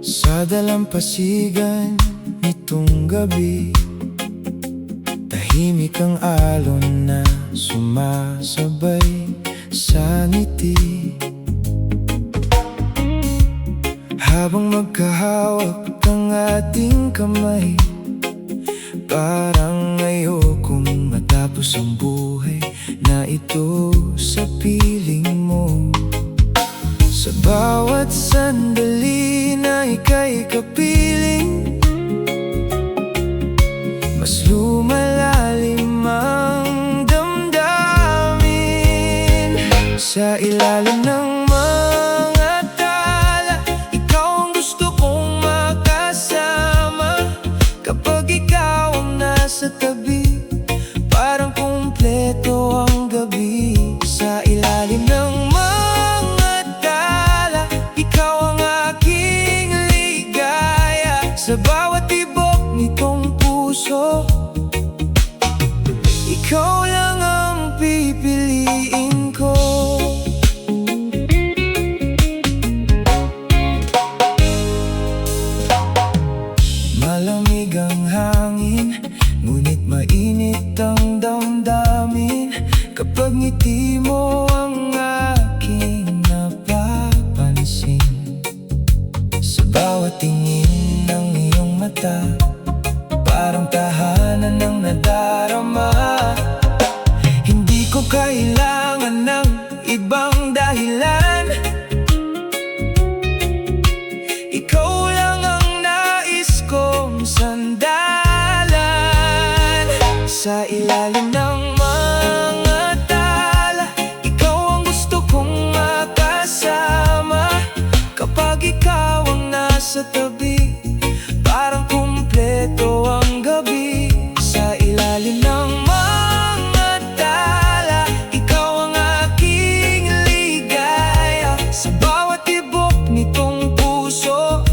Sa dalampasigan nitong gabi, tahimik ang alon na sumasabay sa ngiti. Habang magkahawak ang ating kamay, parang ayokong matapos ang buhay na ito sa piling mo. Sa bawat sandali na ika'y kapiling, mas lumalalim ang damdamin. Sa ilalim ng mga tala, ikaw ang gusto kong makasama. Kapag ikaw ang nasa tabi, parang kumpleto ang gabi. Sa ilalim ng mga tala, ikaw ang aking ligaya. Sa bawat tibok nitong puso, ikaw lang ang pipiliin ko. Malamig ang hangin, ngunit mainit ang damdamin. Kapag ngiti mo ang aking napapansin, sa bawat tingin ng iyong mata, parang tahanan ng nadarama. Hindi ko kailangan ng ibang dahilan, ikaw lang ang nais kong sandalan. Sa ilalim ng mga tala, ikaw ang gusto kong makasama. Kapag ikaw ang nasa tabi, parang kumpleto ang gabi. Sa ilalim ng mga tala, ikaw ang aking ligaya. Sa bawat tibok nitong puso,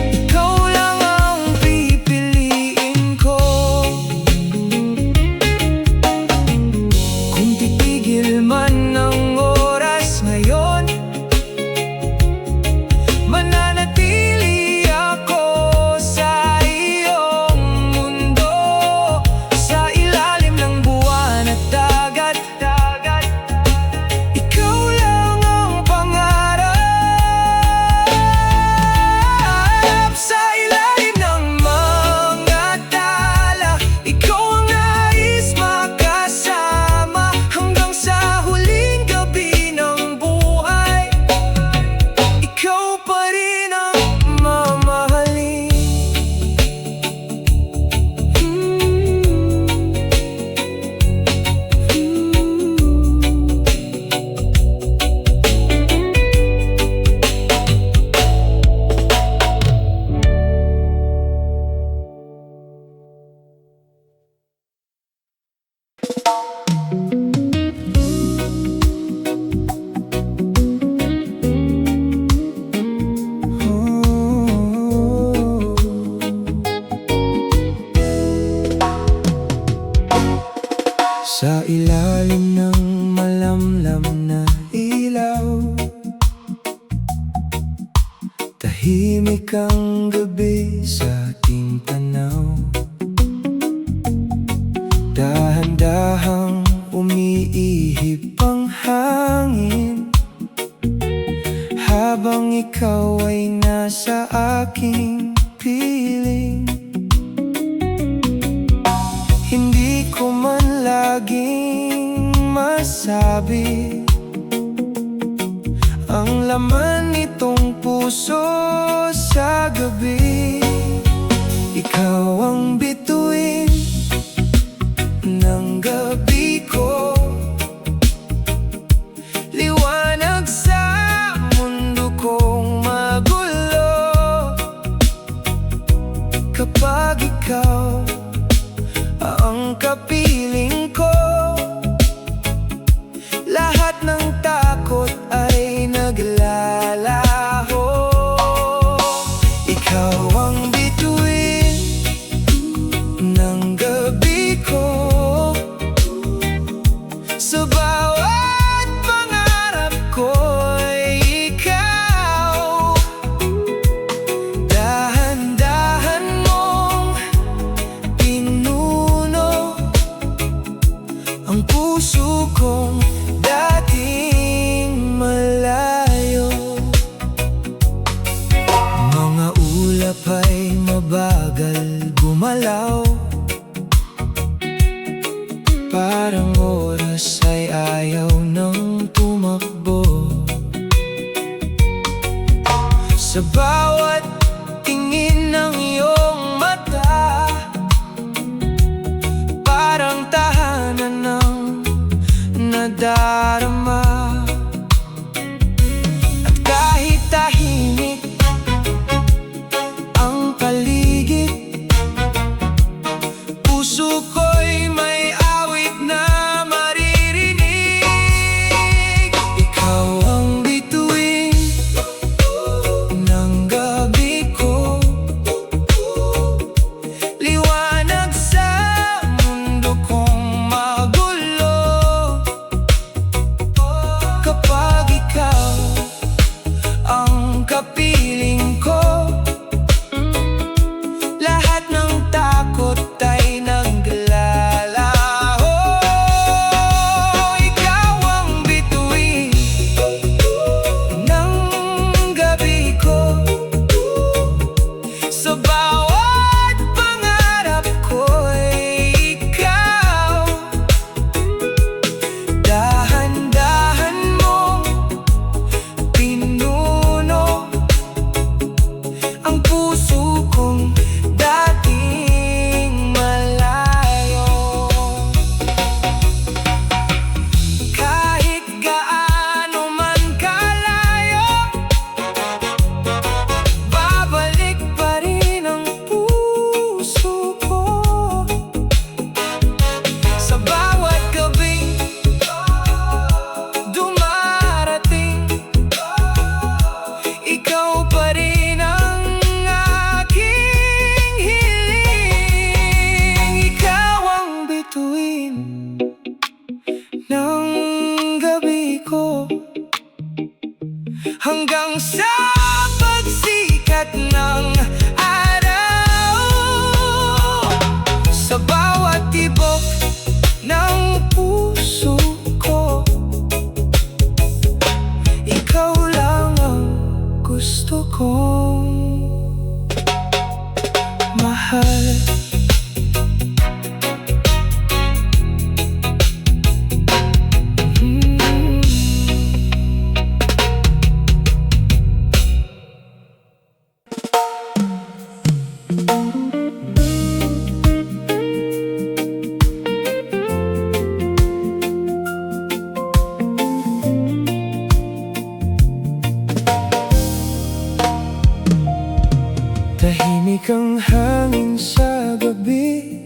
ikaw lang ang pipiliin ko. Kung titigil man ang oras ngayon, mananatili ako sa iyong mundo. Sa ilalim ng buwan at dagat, ikaw lang ang pangarap. Sa ilalim ng mga tala, ikaw ang nais makasama. Hanggang sa huling gabi ng buhay, ikaw pa rin ang mamahalin. Sa ilalim ng malamlam na ilaw, tahimik ang gabi sa ating tanaw. Dahan-dahang umiihip ang hangin, habang ikaw ay nasa aking piling. Hindi ko man laging masabi ang laman nitong puso sa gabi. Ikaw ang bituin ng gabi ko, liwanag sa mundo kong magulo. Kapag ikaw ang kapiling ko, lahat ng takot ay naglalaho. Sa bawat tingin ng iyong mata, parang tahanan ng nadarama. At kahit tahimik ang paligid, puso ko'y may awit na maririnig. Ikaw ang bituin ng gabi ko, liwanag sa mundo kong magulo. Kapag ikaw ang kapiling ko, lahat ng takot ay naglalaho. Ikaw ang bituin ng gabi ko, sa bawat pangarap ko'y ikaw. Dahan-dahan mong pinuno ang puso kong dating malayo. Kahit gaano man kalayo, babalik pa rin ang puso ko. Sa bawat gabing dumarating, ikaw pa rin ang aking hiling. Ikaw ang bituin ng gabi ko, hanggang sa pagsikat ng araw. Sa bawat tibok ng puso ko, ikaw lang ang gusto kong mahal. Tahimik ang hangin sa gabi,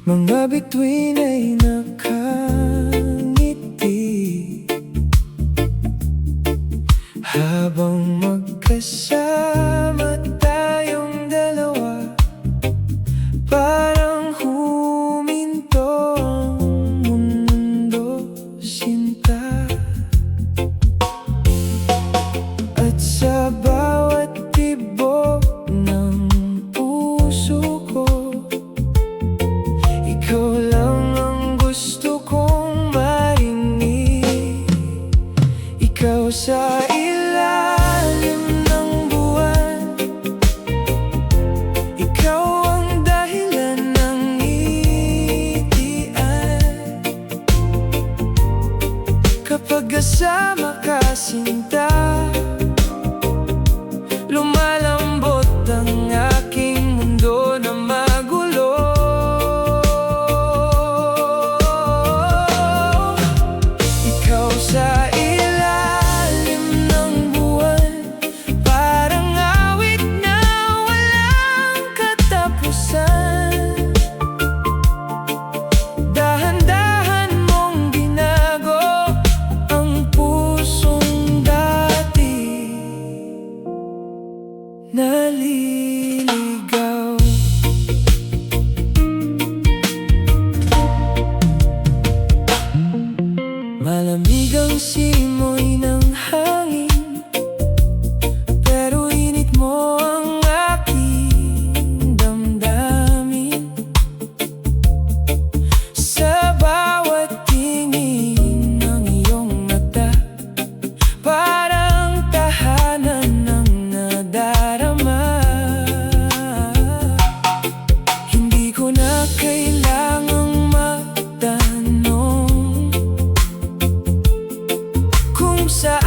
mga bituin ay nakangiti. Habang magkasama tayong dalawa, parang huminto ang mundo, sinta. At sa bawat tibok ng puso ko, ikaw lang ang gusto kong marinig. Ikaw sa ilalim ng buwan, ikaw ang dahilan ng ngitian. Kapag kasama ka, sinta, lumalambot ang aking mundo na magulo. Ikaw sa ilalim ng buwan, parang awit na walang katapusan. Dahan-dahan mong binago ang pusong dati naliligaw. Malamig ang simoy ng hangin, pero init mo ang aking damdamin. Sa bawat tingin ng iyong mata, parang tahanan ng nadarama. Hindi ko na kailangang magtanong kung saan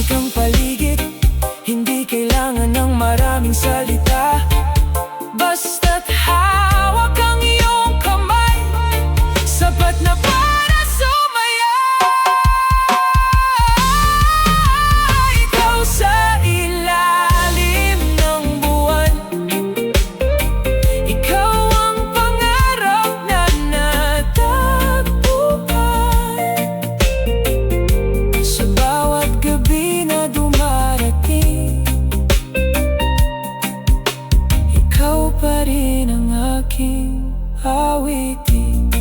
Tahimik ang paligid, hindi kailangan ng maraming salita. Basta't hawak ang iyong kamay, sapat na para sumaya. Ikaw sa ilalim ng buwan, ikaw ang pangarap na natagpuan. Sa bawat gabi na dumarating, ikaw pa rin ang aking awitin.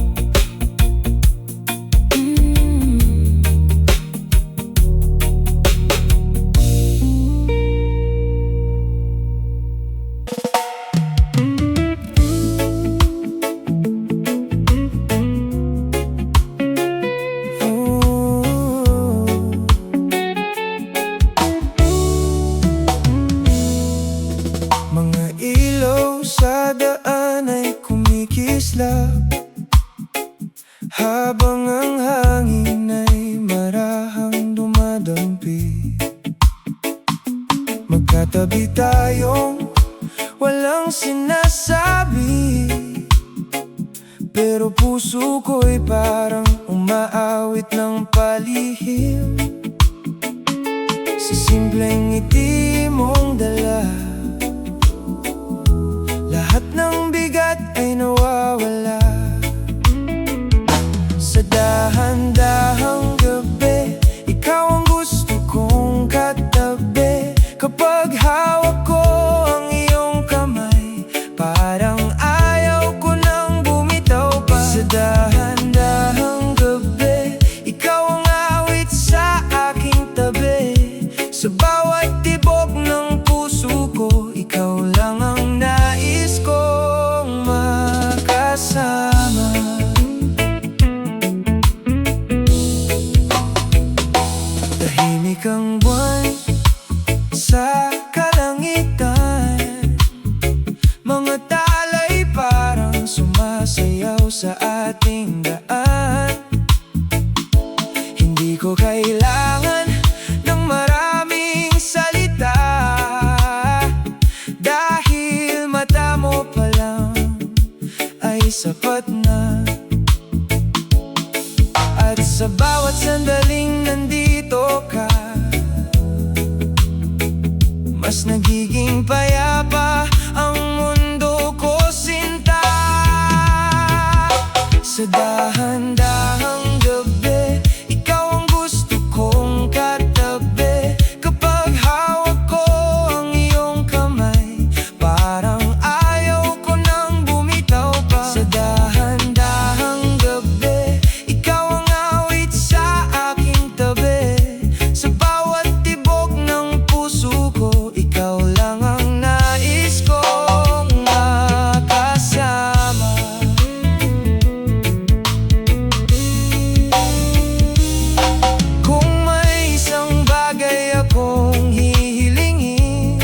Mga ilaw sa daan ay kumikislap, habang ang hangin ay marahang dumadampi. Magkatabi tayong walang sinasabi, pero puso ko'y parang umaawit ng palihim. Sa simpleng ngiti mong dala, lahat ng bigat ay nawawala. Sa dahan-dahang gabi, ikaw ang gusto kong katabi. Kapag hawak ko ang iyong kamay, parang ayaw ko nang bumitaw pa. Sa dahan-dahang gabi, ikaw ang awit sa aking tabi. Sa bawat tibok ng puso ko, ikaw lang ang nais kong makasama. Tahimik ang buwan sa kalangitan, mga talay parang sumasayaw sa ating daan. Hindi ko kailangan ng maraming salita, dahil mata mo pa lang ay sapat na. At sa bawat sandaling nandito ka, mas nagiging payapa ang mundo ko, sinta. Sa dahan-dahang gabi, ikaw ang gusto kong katabi. Kapag hawak ko ang iyong kamay, parang ayaw ko nang bumitaw pa. Sa dahan-dahang gabi, ikaw ang awit sa aking tabi. Sa bawat tibok ng puso ko, ikaw lang ang nais kong makasama. Kung may isang bagay akong hihilingin,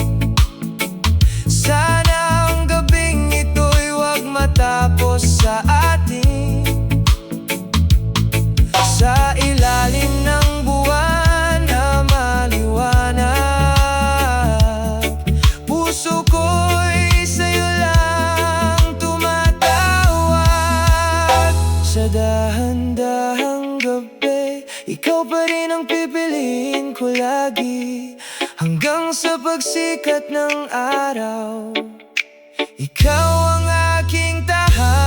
sana ang gabing ito'y huwag matapos sa atin. Sa ilalim ng buwan na maliwanag, puso ko'y sa'yo lang tumatawag. Sa dahan-dahang gabi, ikaw pa rin ang pipiliin ko lagi. Hanggang sa pagsikat ng araw, ikaw ang aking tahanan.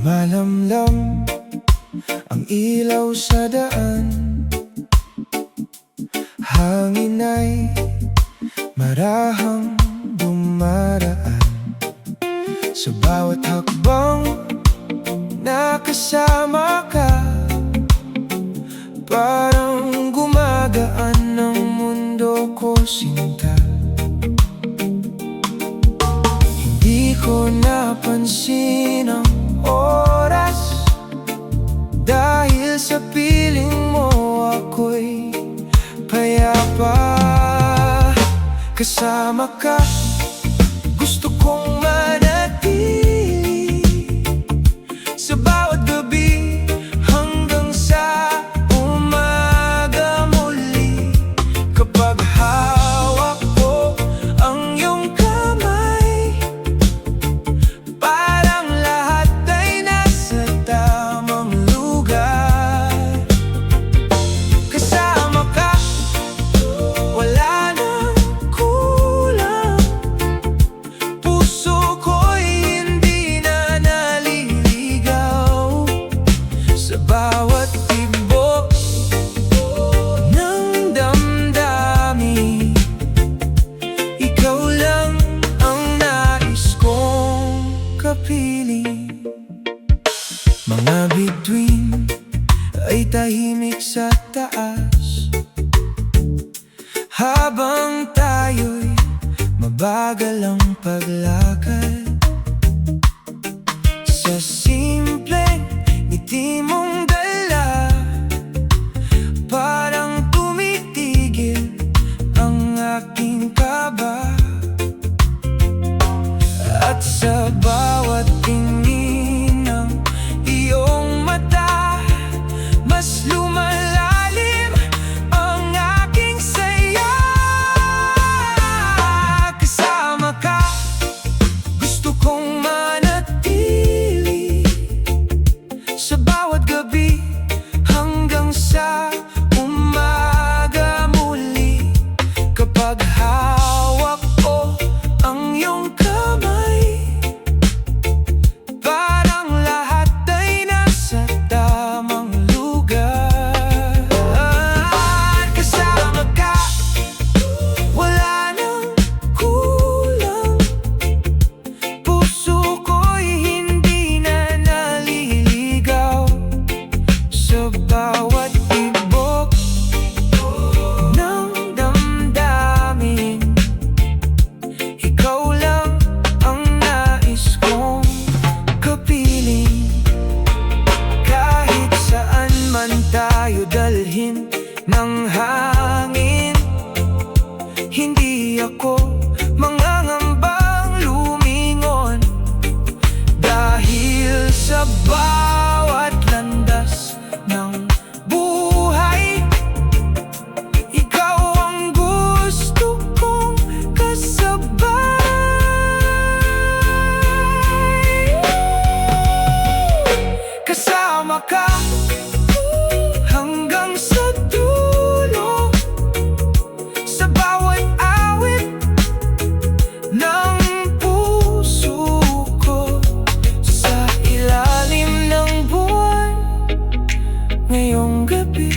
Malamlam ang ilaw sa daan, hangin ay marahang dumaraan. Sa bawat hakbang nakasama ka. Parang gumagaan ang mundo ko, sinta. Hindi ko napansin ang oras, dahil sa piling mo ako'y payapa. Kasama ka, gusto kong manatili sa bawat gabi hanggang sa umaga muli. Kapag hawak ko ang iyong kamay, parang lahat ay nasa tamang lugar. Kasama ka, wala nang kulang. Puso ko'y hindi na naliligaw sa bawat tibok ng damdamin. Ikaw lang ang nais kong kapiling. Mga bituin ay tahimik sa taas, habang tayo'y mabagal ang paglakad. Sa simpleng ngiti mong dala, parang tumitigil ang aking kaba. At sa bawat tingin ng iyong mata, mas lumalalim ang aking saya. Kasama ka, gusto kong manatili sa bawat gabi hanggang sa umaga muli. Kapag hawak ko ang iyong kamay, parang lahat ay nasa tamang lugar. Kasama ka, wala nang kulang. Puso ko'y hindi na naliligaw sa bawat tibok ng damdamin. Ikaw lang ang nais kong kapiling. Kahit saan man tayo dalhin ng hangin, hindi ako mangangambang lumingon. Dahil sa bawat landas ng buhay, ikaw ang gusto kong kasabay. Kasama ka hanggang sa dulo, sa bawat awit ng puso ko. Sa ilalim ng buwan ngayong gabi,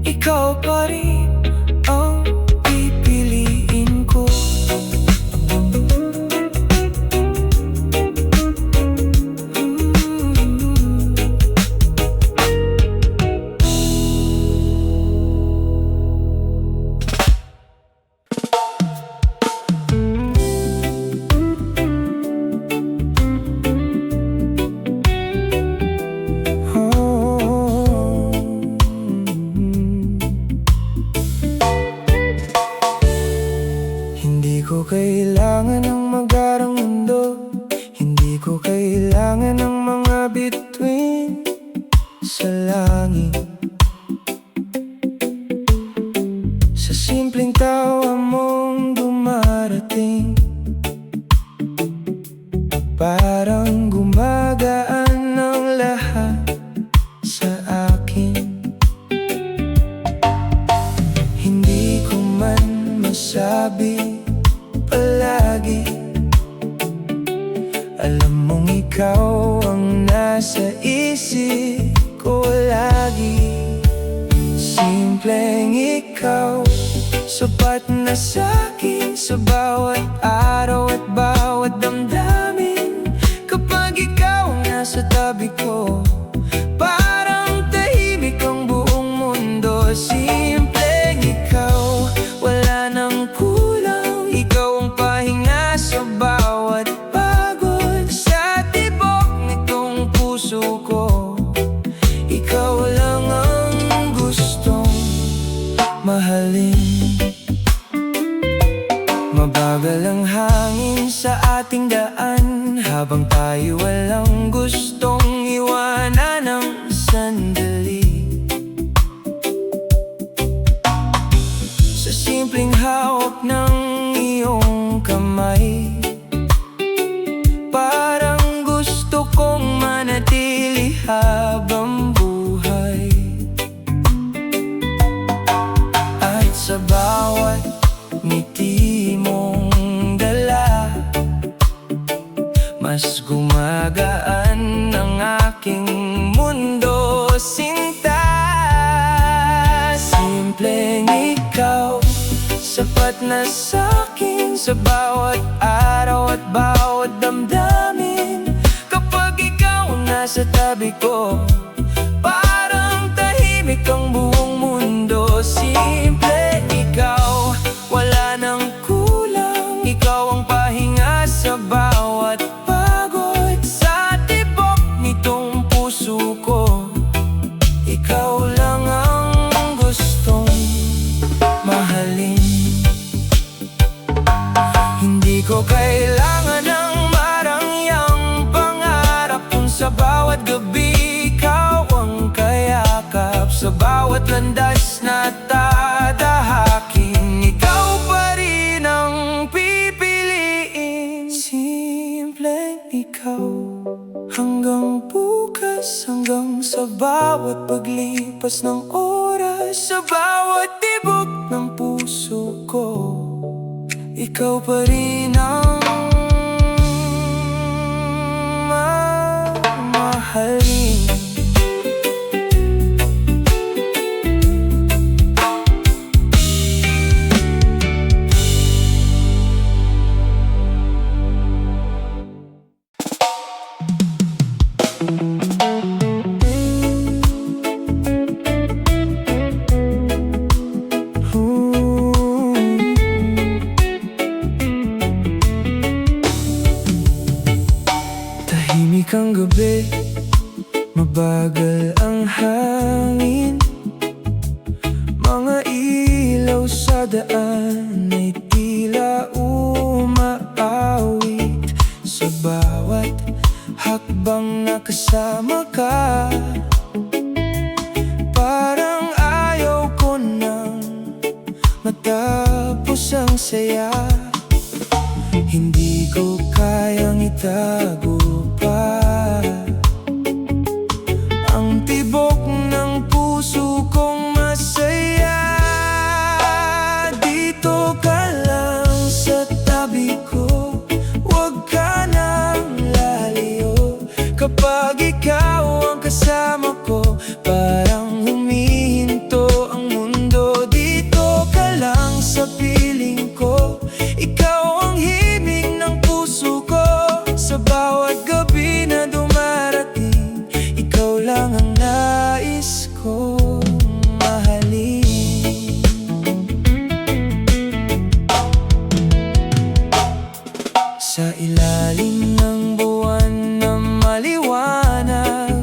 ikaw pa rin ang pipiliin ko. Hindi ko kailangan ng magarang mundo, hindi ko kailangan ng mga bituin sa langit. Sa simpleng tawa mong dumarating, parang gumagaan ang lahat sa akin. Hindi ko man masabi palagi, alam mong ikaw ang nasa isip ko lagi. Simpleng ikaw, sapat na sa'kin sa bawat araw at bawat damdamin. Kapag ikaw ang nasa tabi tabi ko. Parang tahimik ang buong mundo. Simpleng ikaw, wala nang kulang. Ikaw ang pahinga sa bawat pagod. Sa tibok nitong puso ko, ikaw lang ang gustong mahalin. Mabagal ang hangin sa ating daan, habang tayo walang gustong iwanan ng sandali. Sa simpleng hawak ng iyong kamay, parang gusto kong manatili habang buhay. At sa bawat ngiti mong dala, mas gumagaan ang aking mundo, sinta. Simpleng ikaw, sapat na sa'kin sa bawat araw at bawat damdamin. Kapag ikaw nasa tabi ko, parang tahimik ang buong mundo. Simple ikaw, wala nang kulang. Ikaw ang pahinga sa bawat pagod. Sa tibok nitong puso ko, ikaw lang ang gustong mahalin. Hindi ko kailangan ng marangyang pangarap, kung sa bawat gabi ikaw ang kayakap. Sa bawat landas na tatahakin, ikaw pa rin ang pipiliin. Simpleng ikaw, hanggang bukas, hanggang sa bawat paglipas ng oras. Sa bawat tibok ng puso ko, ikaw pa rin ang mamahalin. Tahimik ang gabi, mabagal ang hangin. Mga ilaw sa daan ay tila umaawit. Sa bawat hakbang na kasama ka, parang ayaw ko nang matapos ang saya. Hindi ko kayang itago pa ang tibok ng puso kong masaya. Dito ka lang sa tabi ko, huwag ka nang lalayo. Kapag ikaw ang kasama ko, parang humihinto ang mundo. Dito ka lang sa piling ko, ikaw ang himig ng puso ko. Sa bawat gabi na dumarating, ikaw lang ang nais kong mahalin. Sa ilalim ng buwan na maliwanag,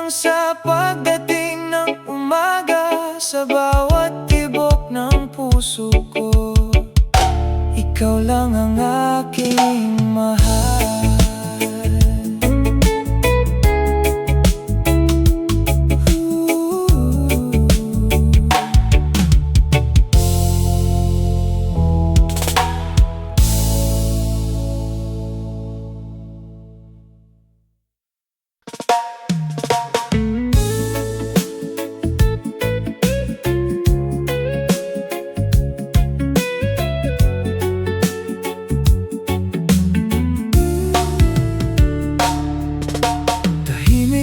hanggang sa pagdating ng umaga. Sa bawat tibok ng puso ko, ikaw lang ang aking mahal.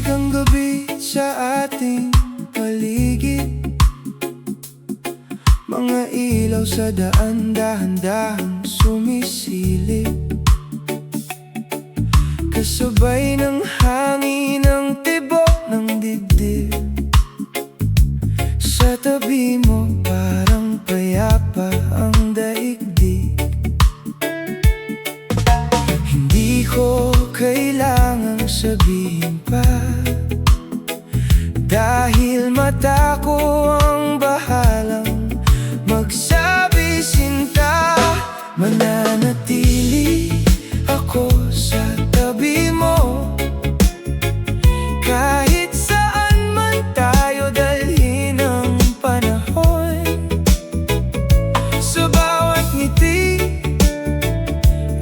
Ang gabi sa ating paligid, mga ilaw sa daan dahan-dahang sumisilip, kasabay ng hangin ng tibok ng dibdib. Sa tabi mo parang payapa ang daigdig. Hindi ko kailangang sabihin pa, dahil mata ko ang bahalang magsabi sinta. Mananatili ako sa tabi mo, kahit saan man tayo dalhin ang panahon. Sa bawat ngiti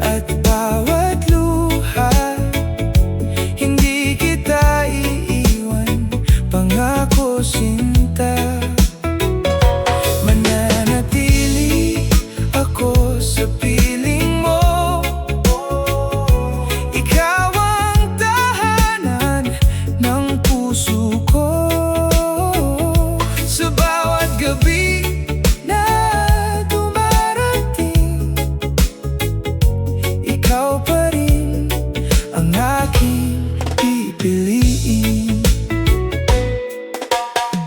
at bawat luha, hindi kita iiwan, pangako sinta. Mananatili ako sa piling mo, ikaw ang tahanan ng puso ko. Sa bawat gabi na dumarating, ikaw pa rin ang aking pipiliin.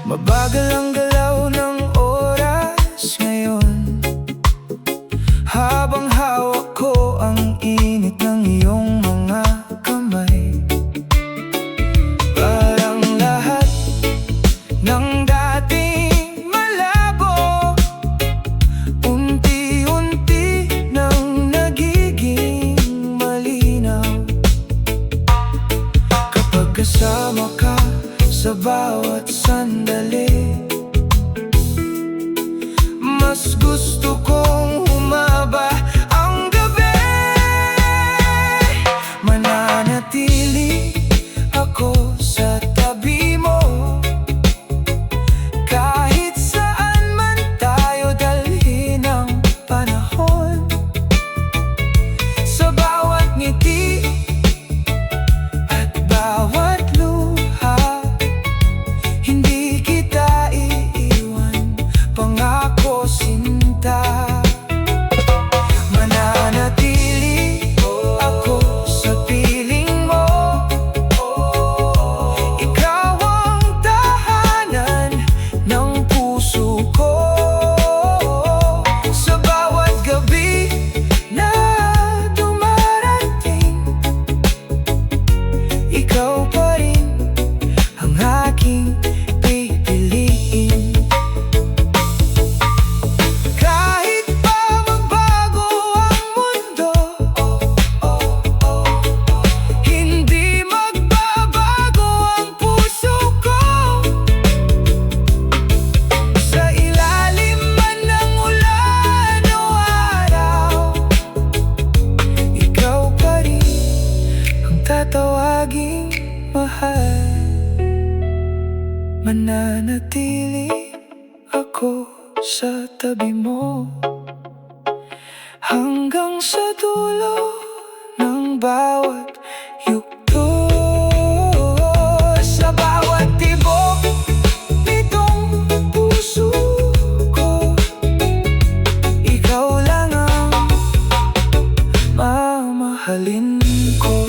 Mabagal ang galaw ng oras ngayon, habang hawak ko ang init ng iyong mga kamay. Parang lahat ng dating malabo, unti-unti nang nagiging malinaw. Kapag kasama ka sa bawat sandali, mas gusto kong humaba ang gabi. Mananatili ako sa tabi mo, kahit saan man tayo dalhin ang panahon. Sa bawat ngiti at bawat luha, hindi kita iiwan, pangako sinta. Mananatili ako sa piling mo, ikaw ang tahanan ng puso ko. Sa bawat gabi na dumarating, ikaw pa rin ang aking pipiliin. Kahit pa magbago ang mundo, hindi magbabago ang puso ko. Sa ilalim man ng ulan o araw, ikaw pa rin ang tatawaging mahal. Mananatili ako sa tabi mo, hanggang sa dulo ng bawat yugto. Sa bawat tibok nitong puso ko, ikaw lang ang mamahalin ko.